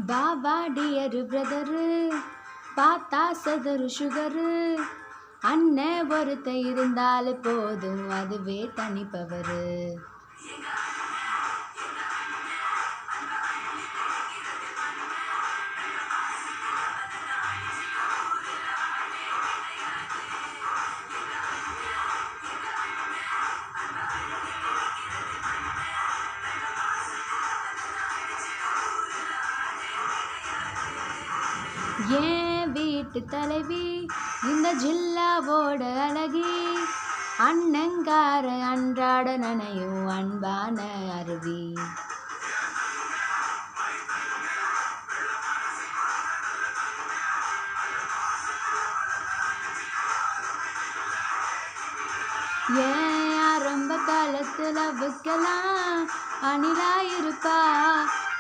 Baba dear brother பார்த்தா சதரு sugar அண்ணன் ஒருத்த இருந்தாலே போதும் அதுவே தனிப்பவரு. ஏன் வீட்டு தலைவி இந்த ஜில்லாவோட அழகி, அண்ணங்கார அன்றாட நனையும் அன்பான அருவி. ஏன் ஆரம்ப காலத்துல விற்கலாம் அணிலாயிருப்பா,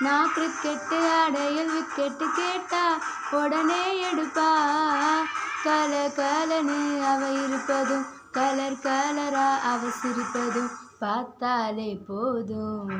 நான் கிரிக்கெட்டு அடையில் விக்கெட்டு கேட்டா உடனே எடுப்பா. கல கலன்னு அவ இருப்பதும் கலர் கலரா அவ சிரிப்பதும் பார்த்தாலே போதும்.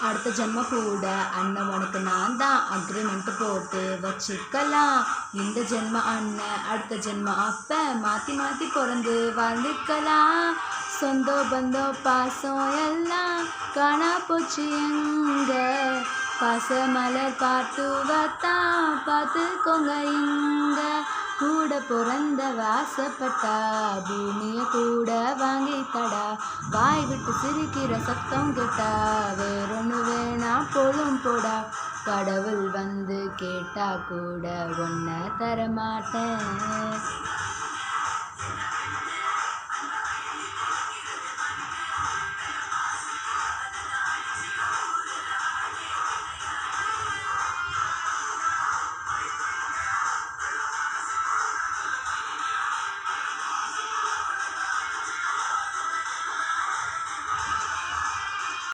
அடுத்த ஜென்ம கூட அண்ணன் உனக்கு நான் தான் அக்ரிமெண்ட் போட்டு வச்சுக்கலாம். இந்த ஜென்ம அண்ணன் அடுத்த ஜென்ம அப்ப மாற்றி மாற்றி பிறந்து வாழ்ந்துக்கலாம். சொந்த பந்தம் பாசம் எல்லாம் காணா போச்சு எங்க, பாசமலர் பார்த்து வத்தான் பார்த்துக்கோங்க இங்க. கூட பிறந்த வாசப்பட்டா பூமிய கூட வாங்கி தடா, வாய் விட்டு சிரிக்கிற சத்தம் கேட்டா வேறொன்னு வேணா போலும் போடா. கடவுள் வந்து கேட்டா கூட ஒன்ன தரமாட்டேன்.